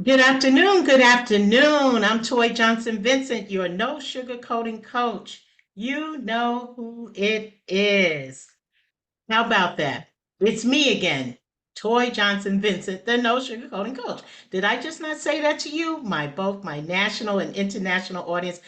Good afternoon. Good afternoon. I'm Toy Johnson-Vincent, your no sugarcoating coach. You know who it is. How about that? It's me again, Toy Johnson-Vincent, the no sugarcoating coach. Did I just not say that to you? Both my national and international audience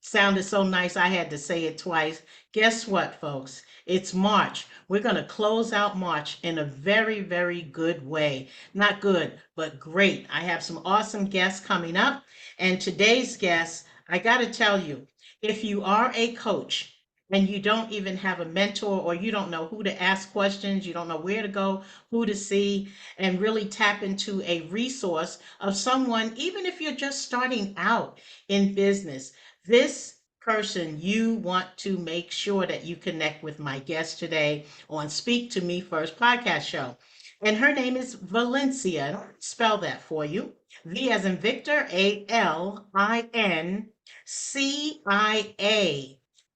sounded so nice I had to say it twice. Guess what, folks? It's March. We're going to close out March in a very, very good way. Not good, but great. I have some awesome guests coming up. And today's guest, I got to tell you, if you are a coach and you don't even have a mentor or you don't know who to ask questions, you don't know where to go, who to see, and really tap into a resource of someone, even if you're just starting out in business, this person, you want to make sure that you connect with my guest today on Speak to Me First podcast show. And her name is Valencia. And I'll spell that for you. V as in Victor, Alincia.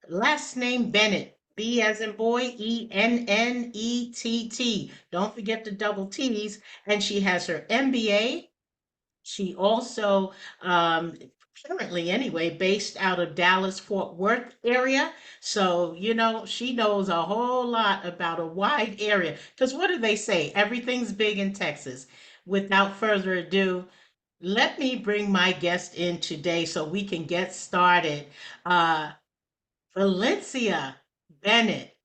Last name Bennett. B as in boy, Ennett. Don't forget the double T's. And she has her MBA. She also, currently anyway, based out of Dallas, Fort Worth area. So, she knows a whole lot about a wide area. Because what do they say? Everything's big in Texas. Without further ado, let me bring my guest in today so we can get started. Uh, Valencia Bennett,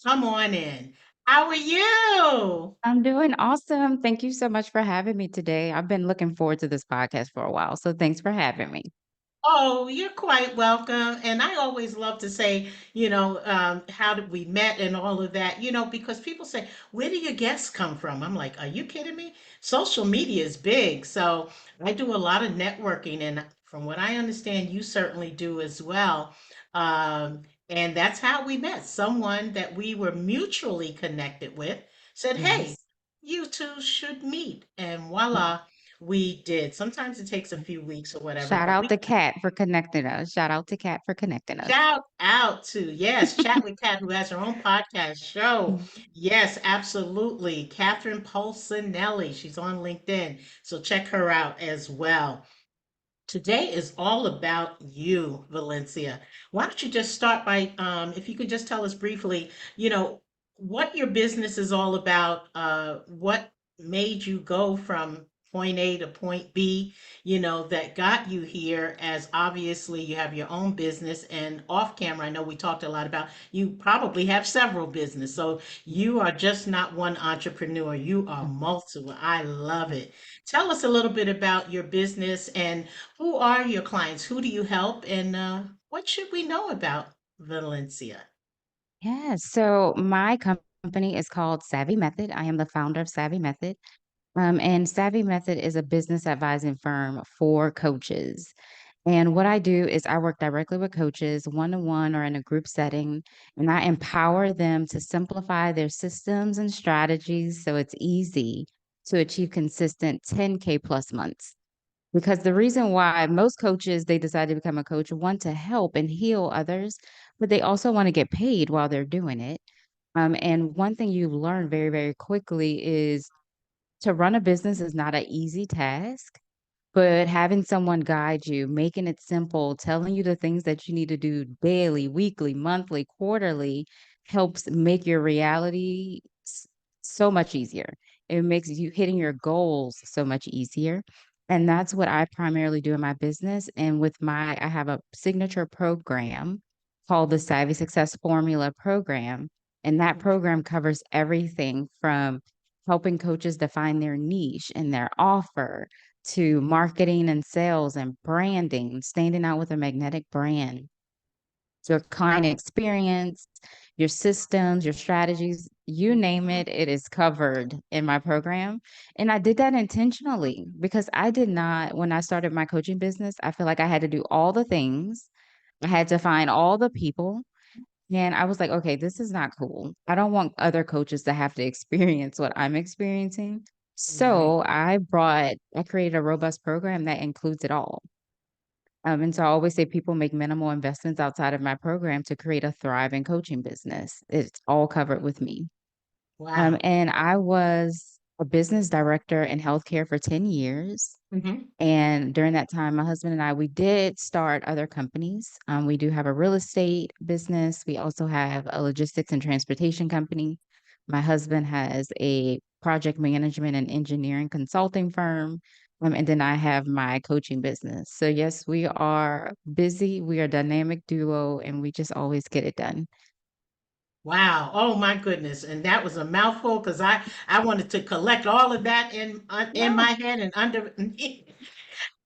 come on in. How are you? I'm doing awesome. Thank you so much for having me today. I've been looking forward to this podcast for a while. So thanks for having me. Oh, you're quite welcome. And I always love to say, how did we met and all of that, because people say, where do your guests come from? I'm like, are you kidding me? Social media is big. So I do a lot of networking. And from what I understand, you certainly do as well. And that's how we met. Someone that we were mutually connected with said, hey, Yes. you two should meet. And voila, we did. Sometimes it takes a few weeks or whatever, Shout but out we to Kat for connecting us. Shout out to Kat for connecting us. shout out to, yes, Chat with Kat, who has her own podcast show. Yes, absolutely. Catherine Polsinelli. She's on LinkedIn. So check her out as well. Today is all about you, Valencia. Why don't you just start by, if you could just tell us briefly, what your business is all about, what made you go from point A to point B, that got you here, as obviously you have your own business and off camera. I know we talked a lot about you probably have several business. So you are just not one entrepreneur, you are multiple. I love it. Tell us a little bit about your business and who are your clients? Who do you help? And what should we know about Valencia? Yeah. So my company is called Savvy Method. I am the founder of Savvy Method. And Savvy Method is a business advising firm for coaches. And what I do is I work directly with coaches one to one or in a group setting, and I empower them to simplify their systems and strategies so it's easy to achieve consistent 10K plus months. Because the reason why most coaches they decide to become a coach want to help and heal others, but they also want to get paid while they're doing it. And one thing you learn very, very quickly is to run a business is not an easy task, but having someone guide you, making it simple, telling you the things that you need to do daily, weekly, monthly, quarterly helps make your reality so much easier. It makes you hitting your goals so much easier. And that's what I primarily do in my business. And I have a signature program called the Savvy Success Formula Program. And that program covers everything from helping coaches define their niche and their offer to marketing and sales and branding, standing out with a magnetic brand, your client experience, your systems, your strategies, you name it, it is covered in my program. And I did that intentionally because I did not, when I started my coaching business, I feel like I had to do all the things. I had to find all the people. And I was like, okay, this is not cool. I don't want other coaches to have to experience what I'm experiencing. Right. So I created a robust program that includes it all. And so I always say people make minimal investments outside of my program to create a thriving coaching business. It's all covered with me. Wow. And I was a business director in healthcare for 10 years. Hmm. And during that time, my husband and I, we did start other companies. We do have a real estate business. We also have a logistics and transportation company. My husband has a project management and engineering consulting firm. And then I have my coaching business. So, yes, we are busy. We are a dynamic duo, and we just always get it done. Wow. Oh my goodness. And that was a mouthful because I wanted to collect all of that in No. my head and under.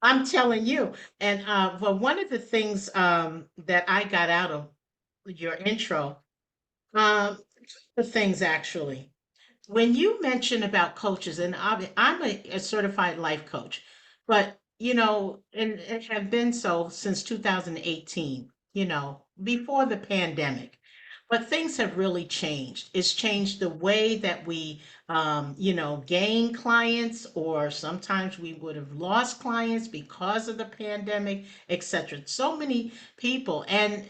I'm telling you. And but one of the things that I got out of your intro, the things actually. When you mention about coaches, and I'm a certified life coach, but and have been so since 2018, before the pandemic. But things have really changed. It's changed the way that we, gain clients, or sometimes we would have lost clients because of the pandemic, etc. So many people. And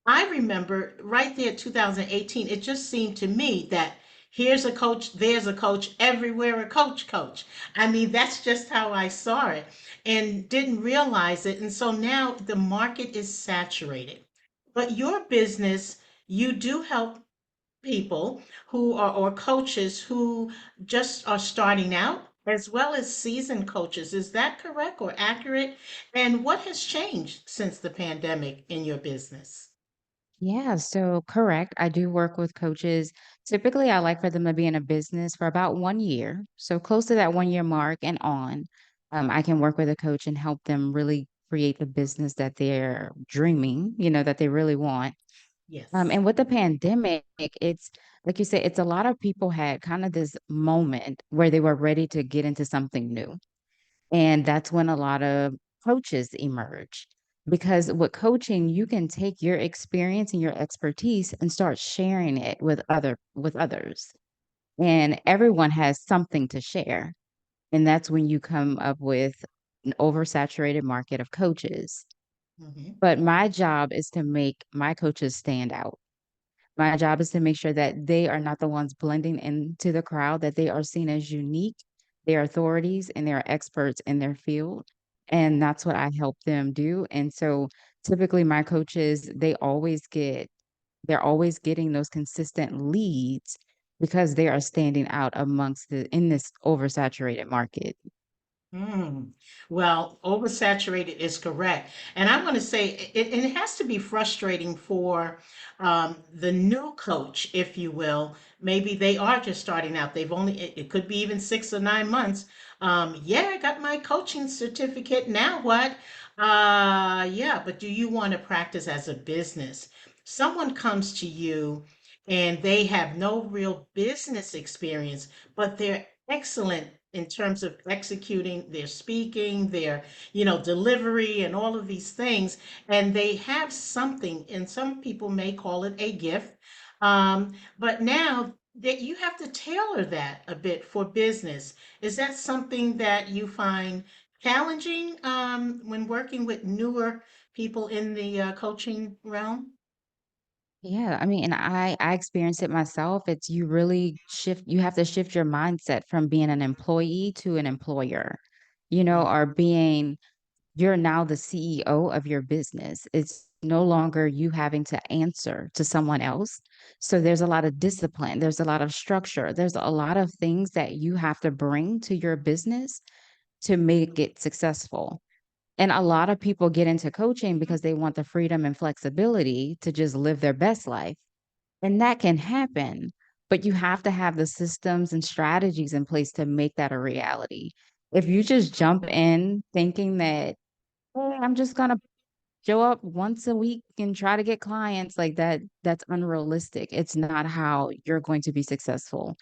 I remember right there, 2018, it just seemed to me that here's a coach, there's a coach, everywhere a coach. I mean, that's just how I saw it and didn't realize it. And so now the market is saturated. But your business, you do help people who are, or coaches who just are starting out, as well as seasoned coaches. Is that correct or accurate? And what has changed since the pandemic in your business? Yeah, so correct. I do work with coaches. Typically, I like for them to be in a business for about 1 year. So close to that 1 year mark and on, I can work with a coach and help them really create the business that they're dreaming, that they really want. Yes. And with the pandemic, it's like you said, it's a lot of people had kind of this moment where they were ready to get into something new. And that's when a lot of coaches emerge. Because with coaching, you can take your experience and your expertise and start sharing it with others. And everyone has something to share. And that's when you come up with an oversaturated market of coaches. Hmm. But my job is to make my coaches stand out. My job is to make sure that they are not the ones blending into the crowd, that they are seen as unique, they are authorities, and they are experts in their field. And that's what I help them do. And so typically my coaches, they're always getting those consistent leads because they are standing out in this oversaturated market. Mm. Well, oversaturated is correct. And I want to say it has to be frustrating for the new coach, if you will. Maybe they are just starting out. It could be even 6 or 9 months. Yeah, I got my coaching certificate. Now what? Yeah, but do you want to practice as a business? Someone comes to you and they have no real business experience, but they're excellent in terms of executing their speaking, their, delivery and all of these things. And they have something, and some people may call it a gift. But now that you have to tailor that a bit for business. Is that something that you find challenging when working with newer people in the coaching realm? Yeah, I mean, and I experienced it myself. It's you have to shift your mindset from being an employee to an employer, Mm. or you're now the CEO of your business. It's no longer you having to answer to someone else. So there's a lot of discipline, there's a lot of structure, there's a lot of things that you have to bring to your business to make it successful. And a lot of people get into coaching because they want the freedom and flexibility to just live their best life. And that can happen, but you have to have the systems and strategies in place to make that a reality. If you just jump in thinking that, "Hey, I'm just gonna show up once a week and try to get clients," like that's unrealistic. It's not how you're going to be successful.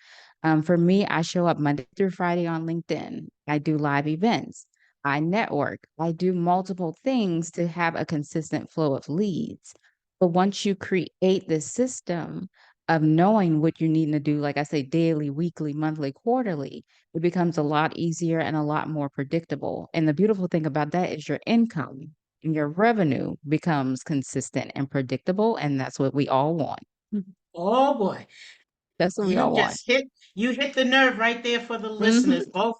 For me, I show up Monday through Friday on LinkedIn. I do live events. I network. I do multiple things to have a consistent flow of leads. But once you create this system of knowing what you need to do, like I say, daily, weekly, monthly, quarterly, it becomes a lot easier and a lot more predictable. And the beautiful thing about that is your income and your revenue becomes consistent and predictable, and that's what we all want. Mhm. Oh boy. That's what we You all want. just hit the nerve right there for the listeners, Hmm. both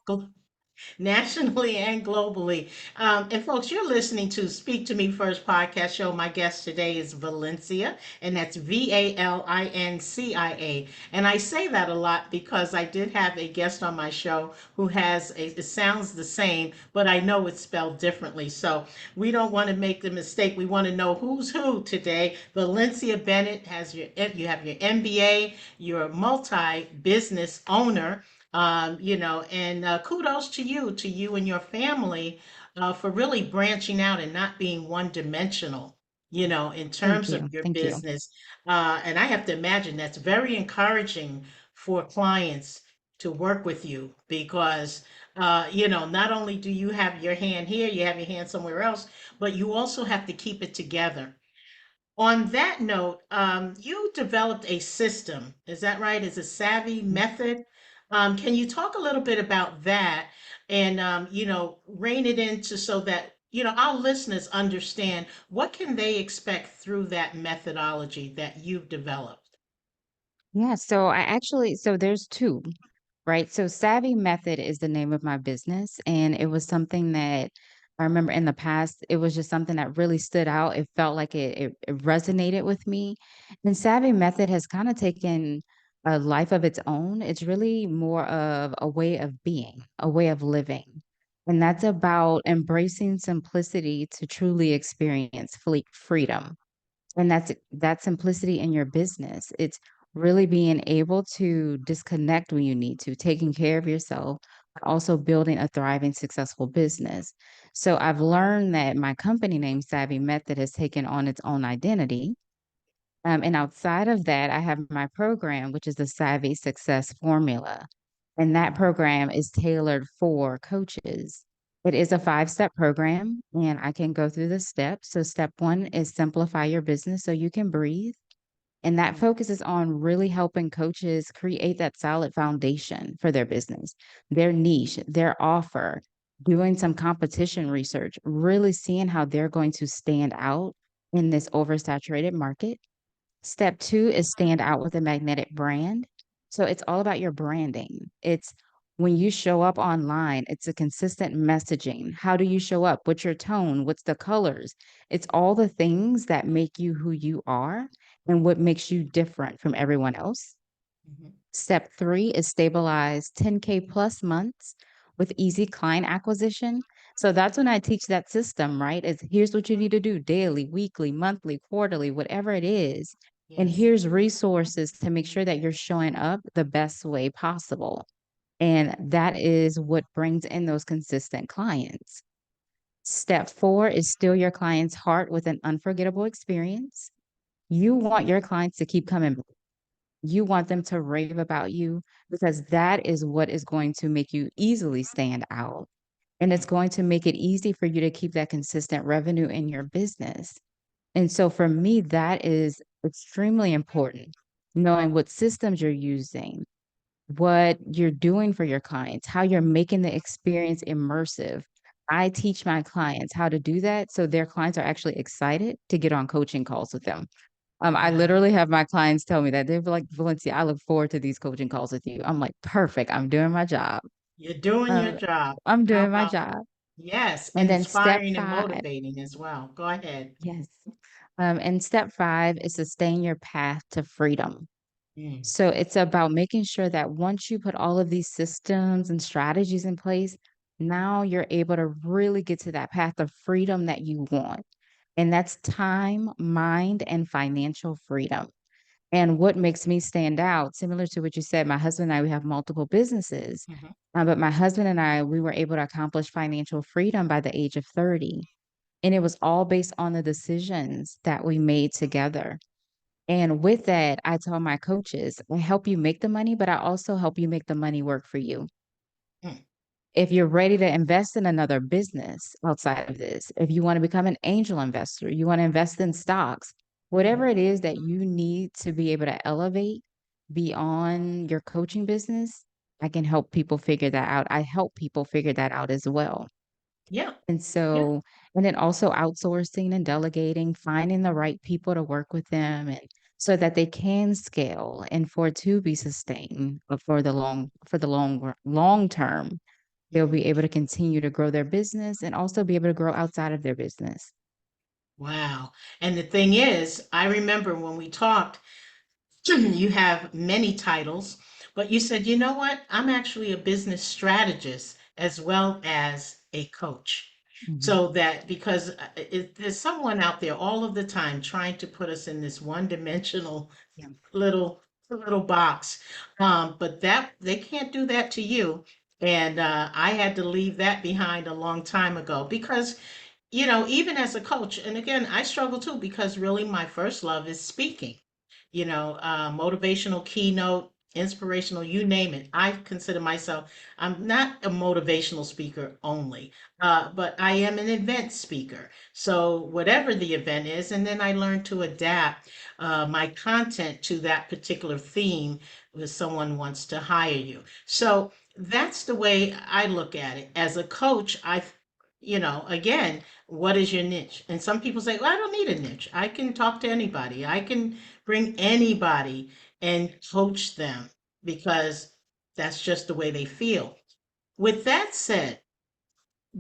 nationally and globally. And folks, you're listening to Speak to Me First podcast show. My guest today is Valencia, and that's Valincia. And I say that a lot because I did have a guest on my show who it sounds the same, but I know it's spelled differently. So we don't want to make the mistake. We want to know who's who today. Valencia Bennett you have your MBA, you're a multi-business owner, and kudos to you and your family for really branching out and not being one dimensional, in Thank terms of you. your Thank you. business. And I have to imagine that's very encouraging for clients to work with you because, not only do you have your hand here, you have your hand somewhere else, but you also have to keep it together. On that note, you developed a system, is that right? It's a savvy method. Can you talk a little bit about that and, rein it into so that, our listeners understand what can they expect through that methodology that you've developed? Yeah, so there's two, right? So Savvy Method is the name of my business, and it was something that I remember in the past, it was just something that really stood out. It felt like it resonated with me. And Savvy Method has kind of taken a life of its own. It's really more of a way of being, a way of living. And that's about embracing simplicity to truly experience freedom. And that's that simplicity in your business. It's really being able to disconnect when you need to, taking care of yourself, but also building a thriving, successful business. So I've learned that my company name, Savvy Method, has taken on its own identity. And outside of that, I have my program, which is the Savvy Success Formula. And that program is tailored for coaches. It is a 5 step program, and I can go through the steps. So, step one is simplify your business so you can breathe. And that focuses on really helping coaches create that solid foundation for their business, their niche, their offer, doing some competition research, really seeing how they're going to stand out in this oversaturated market. Step two is stand out with a magnetic brand. So it's all about your branding. It's when you show up online, it's a consistent messaging. How do you show up? What's your tone? What's the colors? It's all the things that make you who you are and what makes you different from everyone else. Mhm. Step three is stabilize 10K plus months with easy client acquisition. So that's when I teach that system, right? Is here's what you need to do daily, weekly, monthly, quarterly, whatever it is. And Yes. here's resources to make sure that you're showing up the best way possible. And that is what brings in those consistent clients. Step four is steal your client's heart with an unforgettable experience. You want your clients to keep coming back. You want them to rave about you because that is what is going to make you easily stand out. And it's Mm. going to make it easy for you to keep that consistent revenue in your business. And so for me, that is extremely important. Knowing what systems you're using, what you're doing for your clients, how you're making the experience immersive. I teach my clients how to do that so their clients are actually excited to get on coaching calls with them. I Wow. literally have my clients tell me that they're like, Valencia, I look forward to these coaching calls with you. I'm like, perfect. I'm doing my job. You're doing your Um, job. I'm How doing my about job. yes, And then step inspiring and five, motivating as well. Go ahead. yes. And step five is sustain your path to freedom. Mm. So it's about making sure that once you put all of these systems and strategies in place, now you're able to really get to that path of freedom that you want. And that's time, mind, and financial freedom. And what makes me stand out, similar to what you said, my husband and I, we have multiple businesses. Mhm. But my husband and I, we were able to accomplish financial freedom by the age of 30. And it was all based on the decisions that we made together. And with that, I tell my coaches, I help you make the money, but I also help you make the money work for you. Mm. If you're ready to invest in another business outside of this, if you want to become an angel investor, you want to invest in stocks, whatever Mhm. it is that you need to be able to elevate beyond your coaching business, I can help people figure that out. I help people figure that out as well. Yeah. And Yeah. so, and then also outsourcing and delegating, finding the right people to work with them and so that they can scale and for it to be sustained for the long term. They'll Mhm. be able to continue to grow their business and also be able to grow outside of their business. Wow. And the thing is, I remember when we talked, you have many titles, but you said, you know what? I'm actually a business strategist as well as a coach. Mhm. So that because there's someone out there all of the time trying to put us in this one dimensional Yeah. little little box. But that they can't do that to you. And I had to leave that behind a long time ago because even as a coach, and again, I struggle too because really my first love is speaking. Motivational keynote, inspirational, you name it. I consider myself, I'm not a motivational speaker only, but I am an event speaker. So whatever the event is, and then I learn to adapt my content to that particular theme if someone wants to hire you. So that's the way I look at it. As a coach, again, what is your niche? And some people say, well, I don't need a niche. I can talk to anybody. I can bring anybody and coach them because that's just the way they feel. With that said,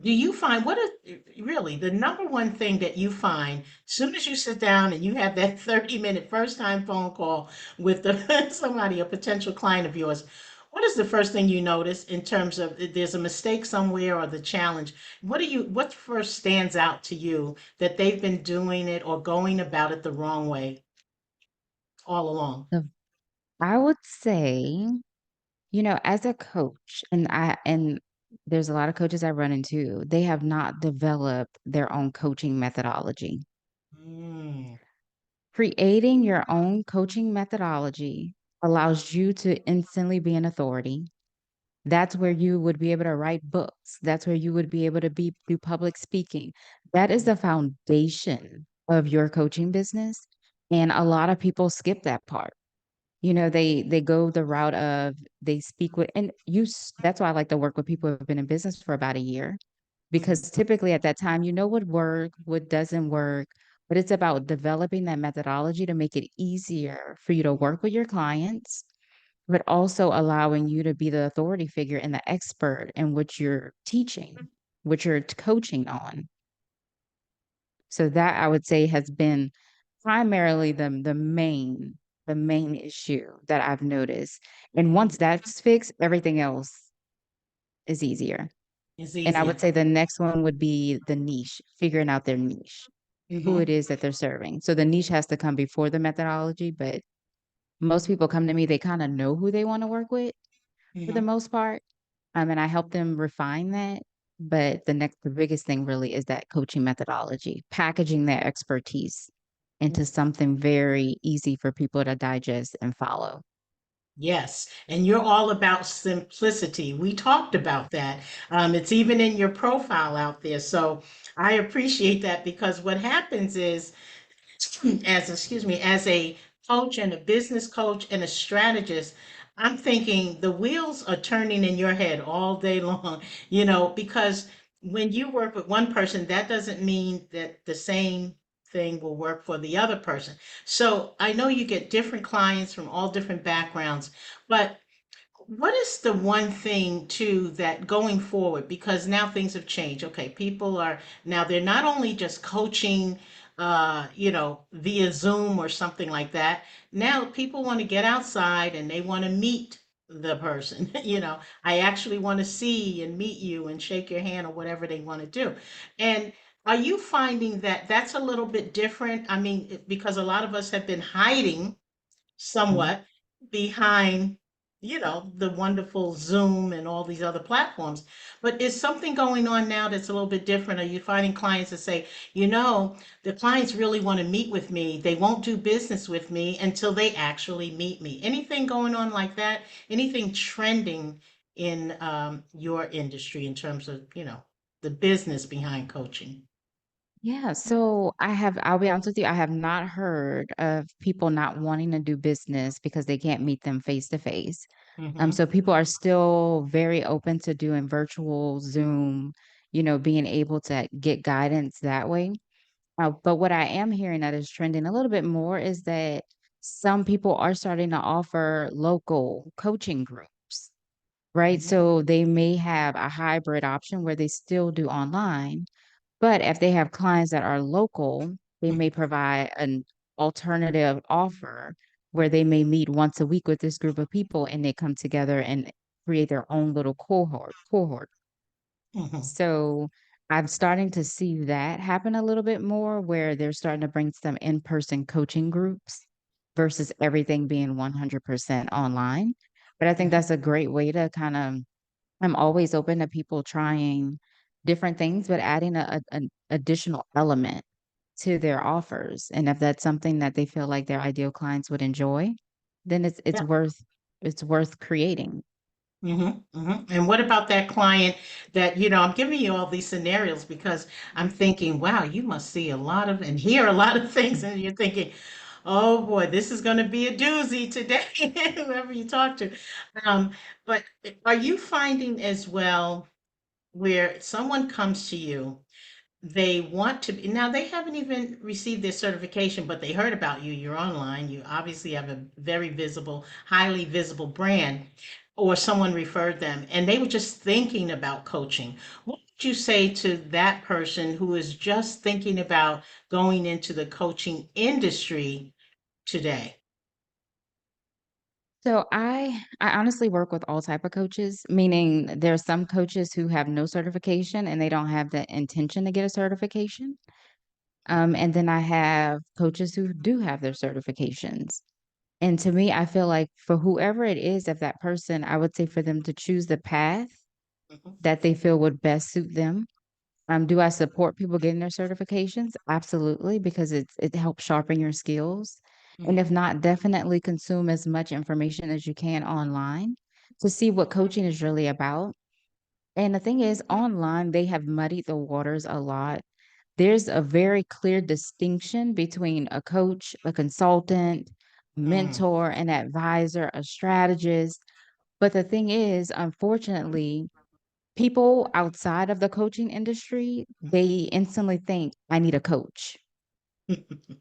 do you find what is really the number one thing that you find soon as you sit down and you have that 30-minute first time phone call with somebody, a potential client of yours? What is the first thing you notice in terms of if there's a mistake somewhere or the challenge? What first stands out to you that they've been doing it or going about it the wrong way all along? So I would say, as a coach, and there's a lot of coaches I run into, they have not developed their own coaching methodology. Mm, Creating your own coaching methodology allows you to instantly be an authority. That's where you would be able to write books. That's where you would be able to do public speaking. That is the foundation of your coaching business. And a lot of people skip that part. They go the route of they speak with and that's why I like to work with people who have been in business for about a year mhm, because typically at that time you know what work, what doesn't work, but it's about developing that methodology to make it easier for you to work with your clients, but also allowing you to be the authority figure and the expert in what you're teaching, what you're coaching on. So that I would say has been primarily the main issue that I've noticed. And once that's fixed, everything else is easier. it's And I easier. would say the next one would be the niche, figuring out their niche, who it Hmm. is that they're serving. So the niche has to come before the methodology, but most people come to me, they kind of know who they want to work with for the Hmm. most part. And I help them refine that. But the biggest thing really is that coaching methodology, packaging that expertise into something very easy for people to digest and follow. Yes, and you're all about simplicity. We talked about that. It's even in your profile out there. So I appreciate that because what happens is as a coach and a business coach and a strategist, I'm thinking the wheels are turning in your head all day long, because when you work with one person, that doesn't mean that the same thing will work for the other person. So I know you get different clients from all different backgrounds, but what is the one thing too that going forward, because now things have changed. Okay, people are now they're not only just coaching via Zoom or something like that. Now people want to get outside and they want to meet the person. I actually want to see and meet you and shake your hand or whatever they want to do. And are you finding that that's a little bit different? I mean, because a lot of us have been hiding Mhm. somewhat behind the wonderful Zoom and all these other platforms. But is something going on now that's a little bit different? Are you finding clients that say, the clients really want to meet with me, they won't do business with me until they actually meet me? Anything going on like that? Anything trending in your industry in terms of the business behind coaching? Yeah, so I'll be honest with you, I have not heard of people not wanting to do business because they can't meet them face to face. Mm-hmm. So people are still very open to doing virtual Zoom, being able to get guidance that way. But what I am hearing that is trending a little bit more is that some people are starting to offer local coaching groups, right? Mhm. So they may have a hybrid option where they still do online, but if they have clients that are local, they may provide an alternative offer where they may meet once a week with this group of people and they come together and create their own little cohort. Mhm. So I'm starting to see that happen a little bit more where they're starting to bring some in-person coaching groups versus everything being 100% online. But I think Mhm. that's a great way to kind of, I'm always open to people trying different things, but adding an additional element to their offers. And if that's something that they feel like their ideal clients would enjoy, then Yeah. it's worth creating. And what about that client that, I'm giving you all these scenarios because I'm thinking, wow, you must see a lot of and hear a lot of things, and you're thinking, oh boy, this is going to be a doozy today, whoever you talk to. Um, but are you finding as well where someone comes to you? They want to be, now they haven't even received their certification, but they heard about you. You're online. You obviously have a very visible, highly visible brand, or someone referred them, and they were just thinking about coaching. What would you say to that person who is just thinking about going into the coaching industry today? So I honestly work with all type of coaches, meaning there's some coaches who have no certification and they don't have the intention to get a certification. And then I have coaches who do have their certifications. And to me, I feel like for whoever it is, if that person, I would say for them to choose the path Mhm. that they feel would best suit them. Do I support people getting their certifications? Absolutely, because it helps sharpen your skills. And if Mhm. not, definitely consume as much information as you can online to see what coaching is really about. And the thing is, online, they have muddied the waters a lot. There's a very clear distinction between a coach, a consultant, Mhm. mentor, an advisor, a strategist. But the thing is, unfortunately, people outside of the coaching industry, they instantly think, I need a coach.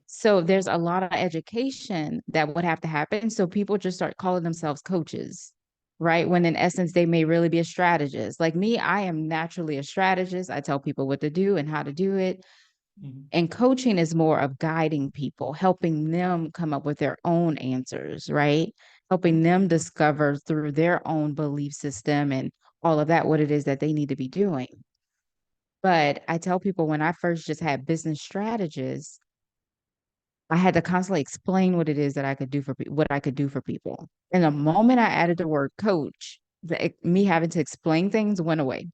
So there's a lot of education that would have to happen. So people just start calling themselves coaches, right? When in essence, they may really be a strategist. Like me, I am naturally a strategist. I tell people what to do and how to do it. Mhm. And coaching is more of guiding people, helping them come up with their own answers, right? Helping them discover through their own belief system and all of that what it is that they need to be doing. But I tell people when I first just had business strategists, I had to constantly explain what it is that I could do for what I could do for people. And the moment I added the word coach, me having to explain things went away.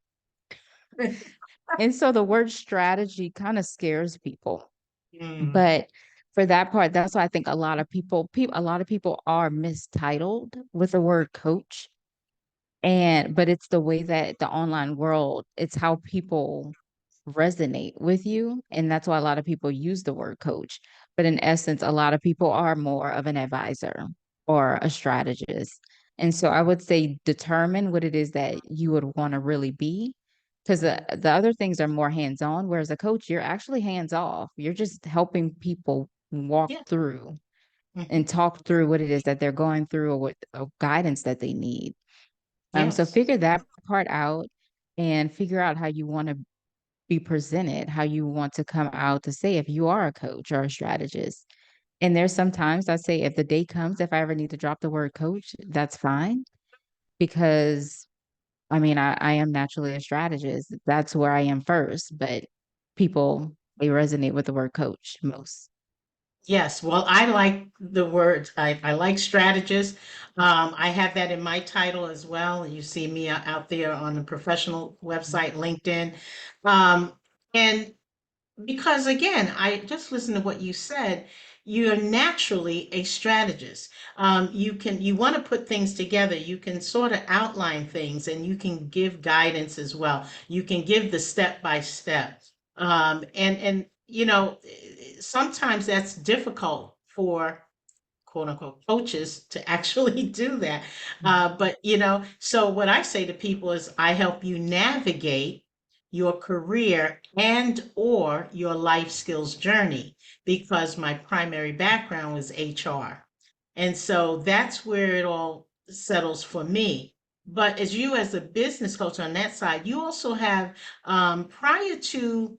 And so the word strategy kind of scares people. Mm. But for that part, that's why I think a lot of people are mistitled with the word coach. And but it's the way that the online world, it's how people resonate with you. And that's why a lot of people use the word coach. But in essence, a lot of people are more of an advisor or a strategist. And so I would say determine what it is that you would want to really be. Because the other things are more hands on, whereas a coach, you're actually hands off. You're just helping people walk Yeah. through and Mhm. talk through what it is that they're going through or what guidance that they need. So Yes. figure that part out and figure out how you want to be presented, how you want to come out to say if you are a coach or a strategist. And there's sometimes I say if the day comes, if I ever need to drop the word coach, that's fine because I mean, I am naturally a strategist. That's where I am first, but people, they resonate with the word coach most. Yes, well, I like the words. I like strategist. I have that in my title as well. You see me out there on the professional website, LinkedIn. Um, and because again, I just listened to what you said. You're naturally a strategist. You want to put things together. You can sort of outline things and you can give guidance as well. You can give the step by step. And sometimes that's difficult for quote unquote coaches to actually do that. But so what I say to people is I help you navigate your career and or your life skills journey because my primary background was HR. And so that's where it all settles for me. But as you, as a business coach on that side, you also have, prior to,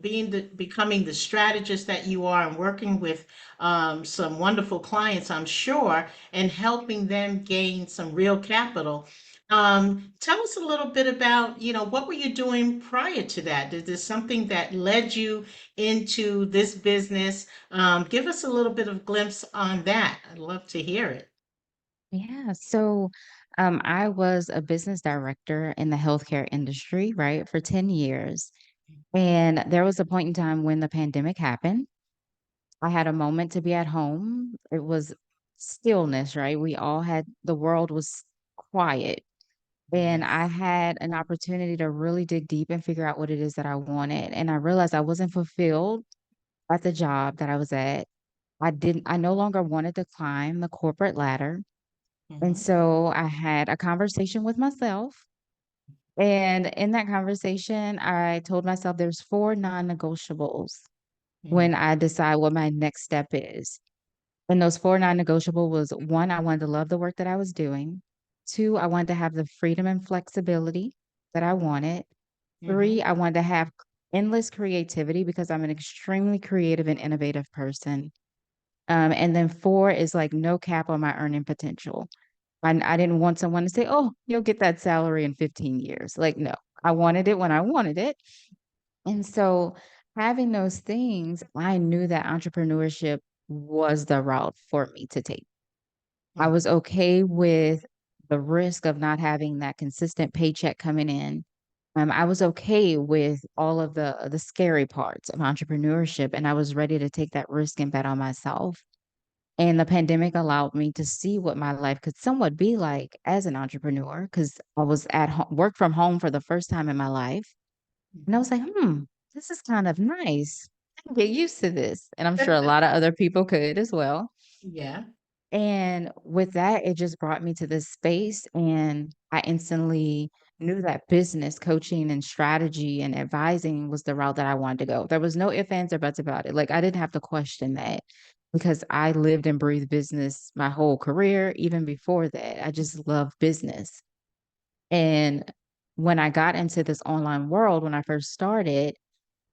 being becoming the strategist that you are and working with some wonderful clients, I'm sure, and helping them gain some real capital. Tell us a little bit about, what were you doing prior to that? Is there something that led you into this business? Give us a little bit of glimpse on that. I'd love to hear it. Yeah. So I was a business director in the healthcare industry, right, for 10 years. And there was a point in time when the pandemic happened. I had a moment to be at home. It was stillness, right? We all had, the world was quiet. And I Yes. had an opportunity to really dig deep and figure out what it is that I wanted. And I realized I wasn't fulfilled at the job that I was at. I no longer wanted to climb the corporate ladder. And Hmm. so I had a conversation with myself. And in that conversation, I told myself there's four non-negotiables when I decide what my next step is. And those four non-negotiable was one, I wanted to love the work that I was doing. Two, I wanted to have the freedom and flexibility that I wanted. Hmm. Three, I wanted to have endless creativity because I'm an extremely creative and innovative person. And then four is like no cap on my earning potential. I didn't want someone to say, oh, you'll get that salary in 15 years. Like, no, I wanted it when I wanted it. And so having those things, I knew that entrepreneurship was the route for me to take. I was Hmm. okay with the risk of not having that consistent paycheck coming in. I was okay with all of the scary parts of entrepreneurship, and I was ready to take that risk and bet on myself. And the pandemic allowed me to see what my life could somewhat be like as an entrepreneur because I was at home, work from home for the first time in my life. And I was like, this is kind of nice. I can get used to this. And I'm sure a lot of other people could as well. Yeah. And with that, it just brought me to this space. And I instantly knew that business coaching and strategy and advising was the route that I wanted to go. There was no ifs, ands, or buts about it. Like I didn't have to question that because I lived and breathed business my whole career. Even before that, I just love business. And when I got into this online world, when I first started,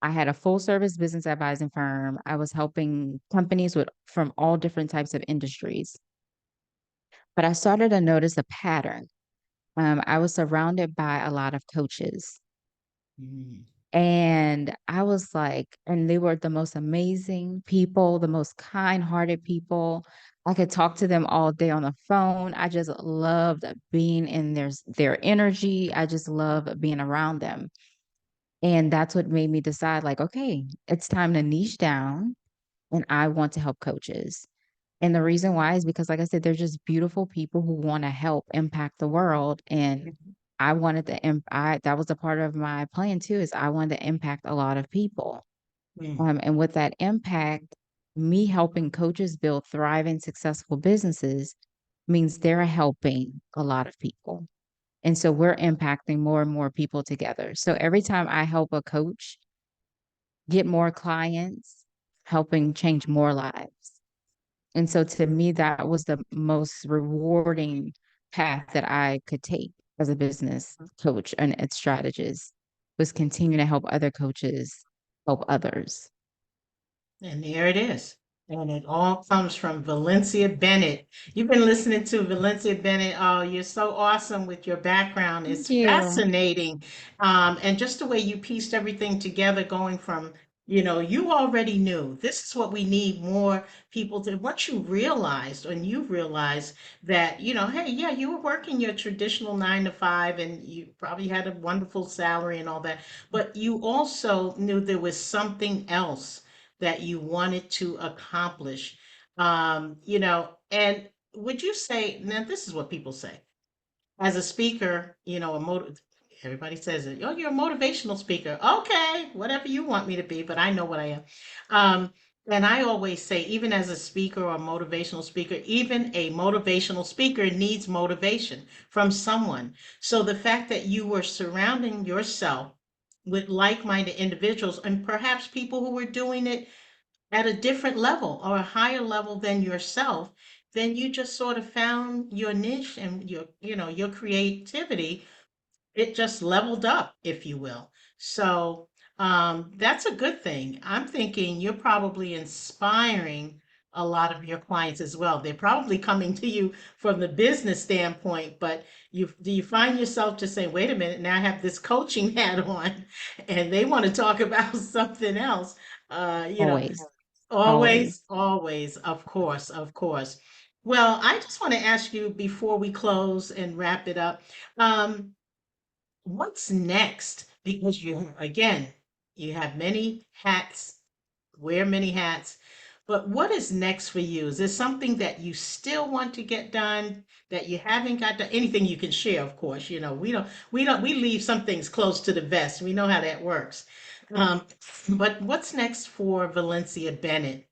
I had a full service business advising firm. I was helping companies with from all different types of industries. But I started to notice a pattern. I was surrounded by a lot of coaches. Mhm. And I was like, and they were the most amazing people, the most kind-hearted people. I could talk to them all day on the phone. I just loved being in their energy. I just love being around them. And that's what made me decide, like, okay, it's time to niche down and I want to help coaches. And the reason why is because, like I said, they're just beautiful people who want to help impact the world. And Mhm. I wanted to, that was a part of my plan too, is I wanted to impact a lot of people. Mm. And with that impact, me helping coaches build thriving, successful businesses means they're helping a lot of people. And so we're impacting more and more people together. So every time I help a coach get more clients, helping change more lives. And so to me, that was the most rewarding path that I could take as a business coach and a strategist was continue to help other coaches help others. And there it is. And it all comes from Valencia Bennett. You've been listening to Valencia Bennett. Oh, you're so awesome with your background. Thank It's you. fascinating. And just the way you pieced everything together, going from, you already knew this is what we need more people to. Once you realized, and you realized that, hey, yeah, you were working your traditional 9 to 5 and you probably had a wonderful salary and all that, but you also knew there was something else that you wanted to accomplish. And would you say, now this is what people say, as a speaker, everybody says it, oh, you're a motivational speaker. Okay, whatever you want me to be, but I know what I am. Um, and I always say, even as a speaker or a motivational speaker, even a motivational speaker needs motivation from someone. So the fact that you were surrounding yourself with like-minded individuals and perhaps people who were doing it at a different level or a higher level than yourself, then you just sort of found your niche and your creativity. It just leveled up, if you will. So that's a good thing. I'm thinking you're probably inspiring a lot of your clients as well. They're probably coming to you from the business standpoint, but do you find yourself just saying, wait a minute, now I have this coaching hat on and they want to talk about something else. Uh, you know, Always, always. always, always, of course, of course. Well, I just want to ask you before we close and wrap it up. Um, What's next? Because again, you have many hats, wear many hats, but what is next for you? Is there something that you still want to get done that you haven't got done? Anything you can share, of course. We leave some things close to the vest. We know how that works. Um, but what's next for Valencia Bennett?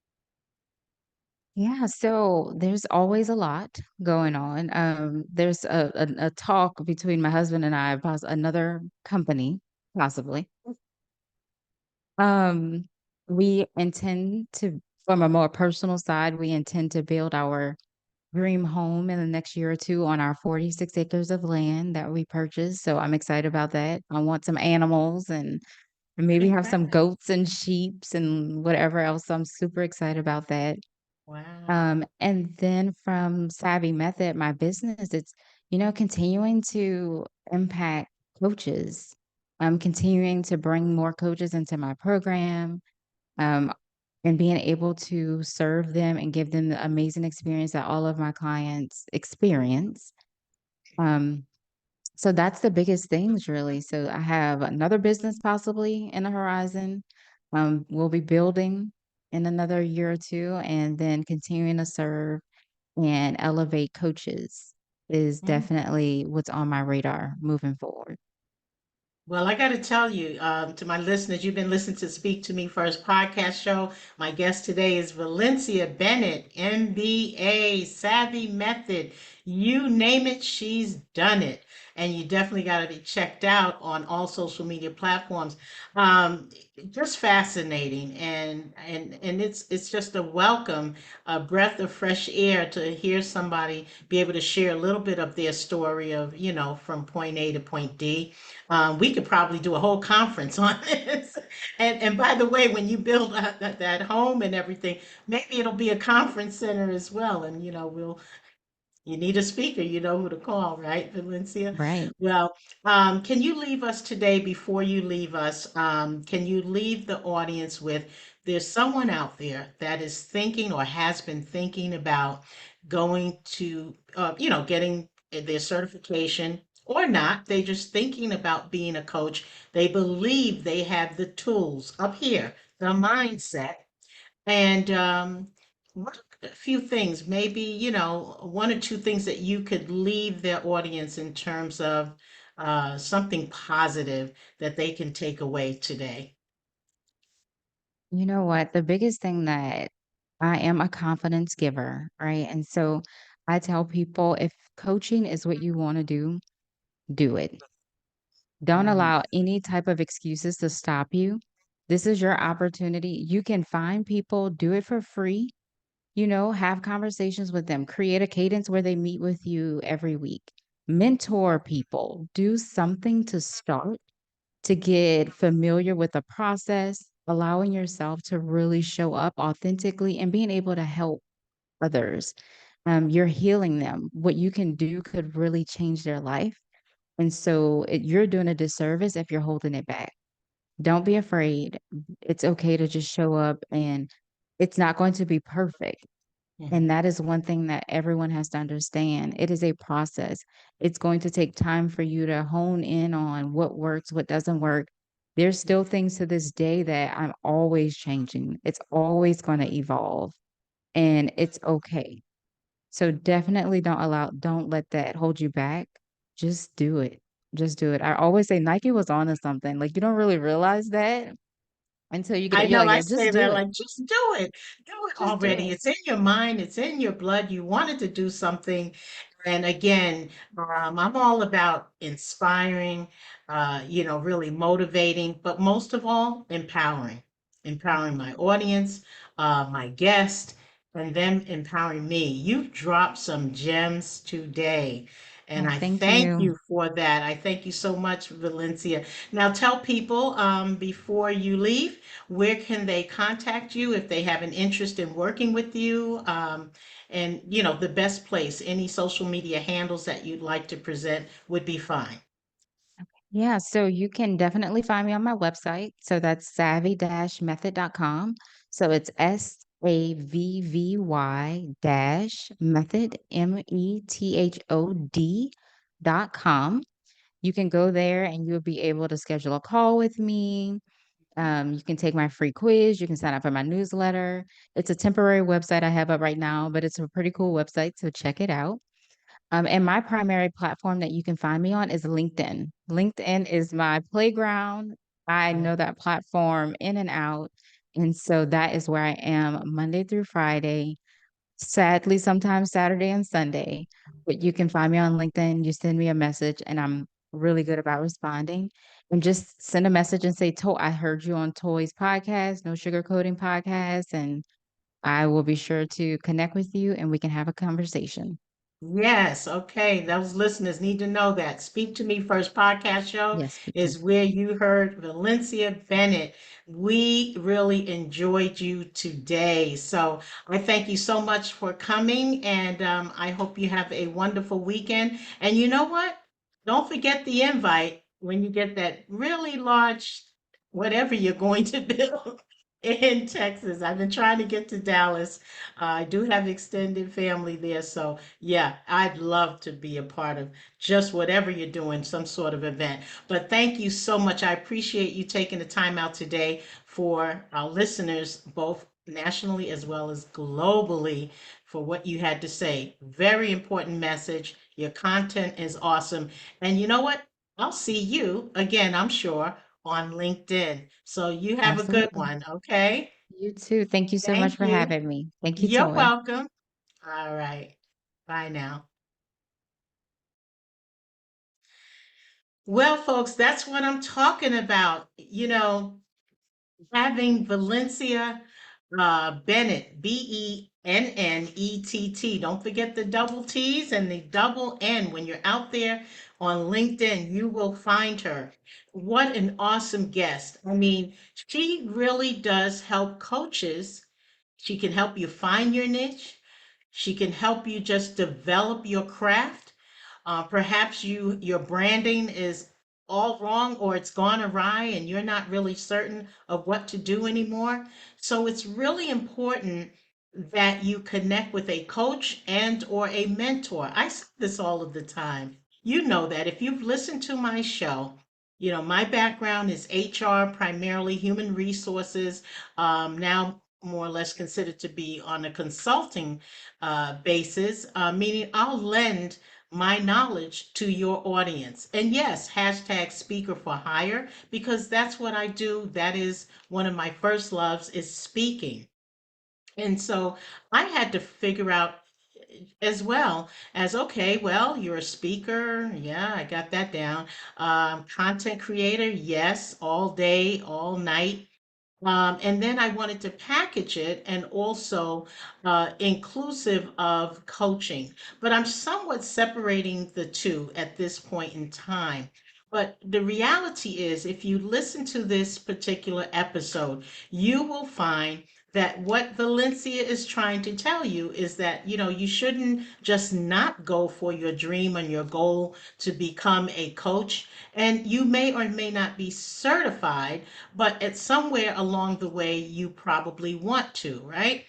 Yeah, so there's always a lot going on. There's a talk between my husband and I about another company, possibly. Um, we intend to, from a more personal side, we intend to build our dream home in the next year or two on our 46 acres of land that we purchased. So I'm excited about that. I want some animals and maybe have some Congrats. goats and sheeps and whatever else. So I'm super excited about that. Wow. And then from Savvy Method, my business, it's, continuing to impact coaches. I'm continuing to bring more coaches into my program, um, and being able to serve them and give them the amazing experience that all of my clients experience. Um, so that's the biggest things really. So I have another business possibly in the horizon. We'll be building in another year or two and then continuing to serve and elevate coaches is definitely what's on my radar moving forward. Well, I got to tell you, to my listeners, you've been listening to Speak to Me First podcast show. My guest today is Valencia Bennett, MBA, Savvy Method. You name it, she's done it. And you definitely got to be checked out on all social media platforms. Um, just fascinating, and it's just a welcome, a breath of fresh air to hear somebody be able to share a little bit of their story of from point A to point D. We could probably do a whole conference on this. And by the way, when you build that home and everything, maybe it'll be a conference center as well. And you need a speaker, you know who to call, right, Valencia? Right. Well, can you leave us today before you leave us? Can you leave the audience with there's someone out there that is thinking or has been thinking about going to, getting their certification or not? They're just thinking about being a coach. They believe they have the tools up here, the mindset and what a few things, maybe, one or two things that you could leave their audience in terms of something positive that they can take away today. You know what? The biggest thing that I am a confidence giver, right? And so I tell people if coaching is what you want to do it. Don't Mm, allow any type of excuses to stop you. This is your opportunity. You can find people, do it for free, have conversations with them, create a cadence where they meet with you every week, mentor people, do something to start to get familiar with the process, allowing yourself to really show up authentically and being able to help others. You're healing them. What you can do could really change their life. And so you're doing a disservice if you're holding it back. Don't be afraid. It's okay to just show up and it's not going to be perfect. And mhm, that is one thing that everyone has to understand. It is a process. It's going to take time for you to hone in on what works, what doesn't work. There's still things to this day that I'm always changing. It's always going to evolve and it's okay. So definitely don't let that hold you back. Just do it. Just do it. I always say Nike was on to something. Like you don't really realize that until you get I it. You're know like, I yeah, say just that do it. like just do it. Do it Just do already. it. It's in your mind, it's in your blood. You wanted to do something. And again, I'm all about inspiring, really motivating, but most of all, empowering. Empowering my audience, my guest. and them empowering me. You've dropped some gems today, and Oh, I thank thank you. you for that. I thank you so much, Valencia. Now, tell people before you leave, where can they contact you if they have an interest in working with you? And, the best place, any social media handles that you'd like to present would be fine. Yeah, so you can definitely find me on my website. So that's savvy-method.com. So it's SAVVY dash method, METHOD.com. You can go there and you'll be able to schedule a call with me. You can take my free quiz. You can sign up for my newsletter. It's a temporary website I have up right now, but it's a pretty cool website, so check it out. And my primary platform that you can find me on is LinkedIn. LinkedIn is my playground. I Yeah. know that platform in and out. And so that is where I am Monday through Friday, sadly, sometimes Saturday and Sunday. But you can find me on LinkedIn. You send me a message, and I'm really good about responding. And just send a message and say, I heard you on Toy's podcast, No Sugarcoating podcast. And I will be sure to connect with you and we can have a conversation. Yes, okay. Those listeners need to know that. Speak to Me First podcast show Yes, we can. is where you heard Valencia Bennett. We really enjoyed you today. So I thank you so much for coming, and I hope you have a wonderful weekend. And you know what? Don't forget the invite when you get that really large, whatever you're going to build in Texas. I've been trying to get to Dallas. I do have extended family there, so yeah, I'd love to be a part of just whatever you're doing, some sort of event. But thank you so much. I appreciate you taking the time out today for our listeners, both nationally as well as globally, for what you had to say. Very important message. Your content is awesome. And you know what? I'll see you again, I'm sure, on LinkedIn. So you have a good Absolutely. one, okay? You too. Thank you so much Thank for you. having me. Thank you, You're Toy. welcome. All right. Bye now. Well, folks, that's what I'm talking about. Having Valencia Bennett, Bennett. Don't forget the double T's and the double N. When you're out there on LinkedIn, you will find her. What an awesome guest. I mean, she really does help coaches. She can help you find your niche. She can help you just develop your craft. Perhaps your branding is all wrong or it's gone awry and you're not really certain of what to do anymore. So it's really important that you connect with a coach and or a mentor. I say this all of the time. You know that if you've listened to my show, my background is HR, primarily human resources, now more or less considered to be on a consulting basis, meaning I'll lend my knowledge to your audience. And yes, hashtag speaker for hire, because that's what I do. That is one of my first loves is speaking. And so I had to figure out as well as, okay, well, you're a speaker. Yeah, I got that down. Content creator. Yes, all day, all night. And then I wanted to package it and also inclusive of coaching. But I'm somewhat separating the two at this point in time. But the reality is, if you listen to this particular episode, you will find that what Valencia is trying to tell you is that, you shouldn't just not go for your dream and your goal to become a coach. And you may or may not be certified, but at somewhere along the way, you probably want to, right?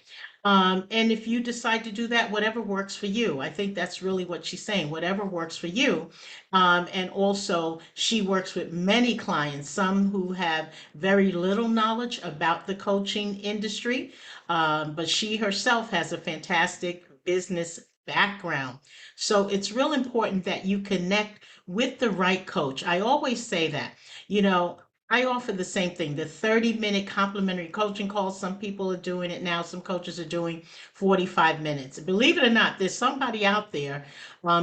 And if you decide to do that, whatever works for you. I think that's really what she's saying, whatever works for you. And also, she works with many clients, some who have very little knowledge about the coaching industry, but she herself has a fantastic business background. So it's real important that you connect with the right coach. I always say that. You know, I offer the same thing, the 30-minute complimentary coaching calls. Some people are doing it now. Some coaches are doing 45 minutes. Believe it or not, there's somebody out there,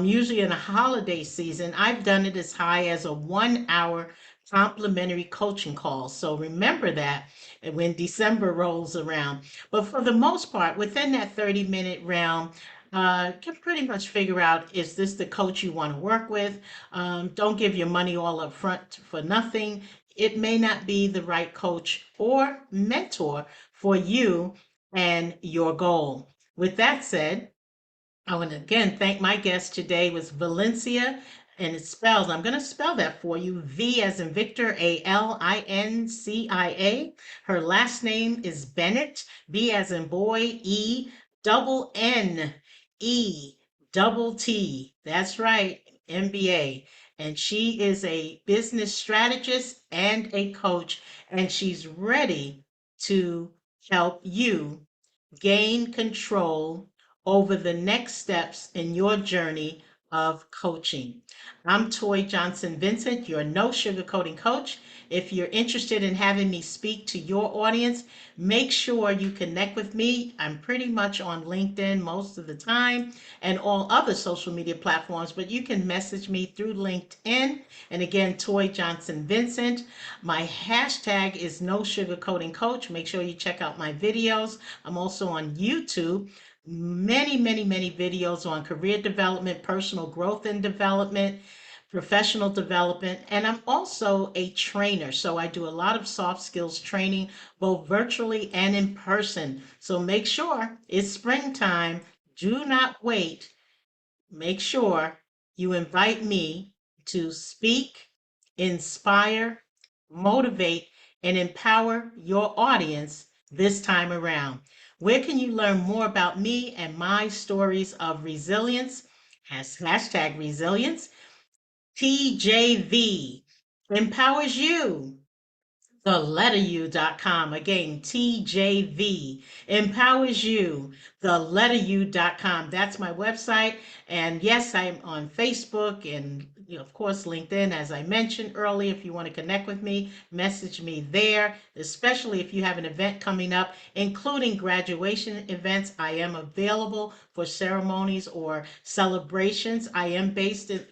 usually in a holiday season. I've done it as high as a 1 hour complimentary coaching call. So remember that when December rolls around. But for the most part, within that 30-minute realm, can pretty much figure out, is this the coach you want to work with? Don't give your money all up front for nothing. It may not be the right coach or mentor for you and your goal. With that said, I want to again thank my guest today was Valencia, and it's spelled, I'm going to spell that for you, V as in Victor, Alincia. Her last name is Bennett, B as in boy, E, double N, E, double T. That's right, MBA. And she is a business strategist and a coach, and she's ready to help you gain control over the next steps in your journey of coaching. I'm Toy Johnson-Vincent, your no sugarcoating coach. If you're interested in having me speak to your audience, make sure you connect with me. I'm pretty much on LinkedIn most of the time and all other social media platforms, but you can message me through LinkedIn. And again, Toy Johnson-Vincent. My hashtag is no sugarcoating coach. Make sure you check out my videos. I'm also on YouTube. Many videos on career development, personal growth and development, professional development, and I'm also a trainer. So I do a lot of soft skills training, both virtually and in person. So make sure it's springtime. Do not wait. Make sure you invite me to speak, inspire, motivate, and empower your audience this time around. Where can you learn more about me and my stories of resilience? Hashtag resilience. TJV empowers you, the letter u.com. Again, TJV empowers you, the letter u.com. That's my website. And yes, I'm on Facebook and, of course, LinkedIn. As I mentioned earlier, if you want to connect with me, message me there, especially if you have an event coming up, including graduation events. I am available for ceremonies or celebrations. I am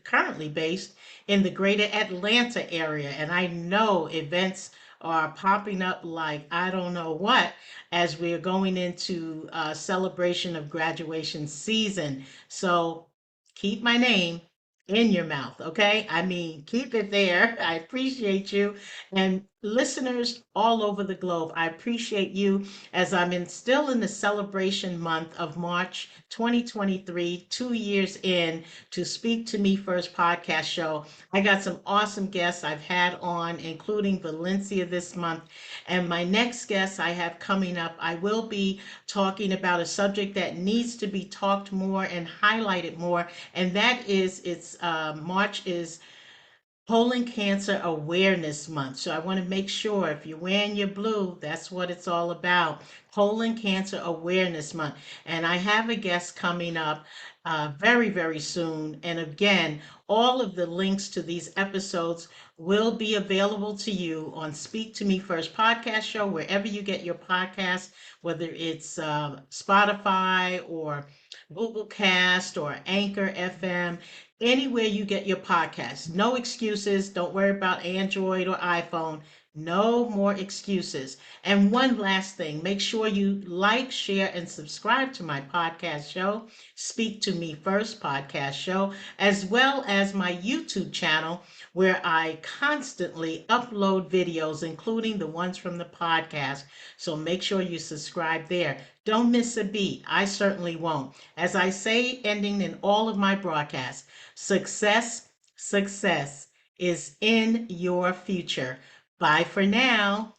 currently based in the greater Atlanta area, and I know events are popping up like I don't know what as we're going into celebration of graduation season. So keep my name in your mouth, okay? I mean, keep it there. I appreciate you. And listeners all over the globe, I appreciate you as still in the celebration month of March 2023, 2 years in to Speak to Me First podcast show. I got some awesome guests I've had on, including Valencia this month. And my next guest I have coming up, I will be talking about a subject that needs to be talked more and highlighted more. And that is March is Colon Cancer Awareness Month. So I want to make sure if you're wearing your blue, that's what it's all about. Colon Cancer Awareness Month. And I have a guest coming up very soon. And again, all of the links to these episodes will be available to you on Speak to Me First podcast show, wherever you get your podcast, whether it's Spotify or Google Cast or Anchor FM, anywhere you get your podcast. No excuses. Don't worry about Android or iPhone. No more excuses. And one last thing, make sure you like, share, and subscribe to my podcast show, Speak to Me First podcast show, as well as my YouTube channel, where I constantly upload videos, including the ones from the podcast. So make sure you subscribe there. Don't miss a beat. I certainly won't. As I say, ending in all of my broadcasts, success is in your future. Bye for now.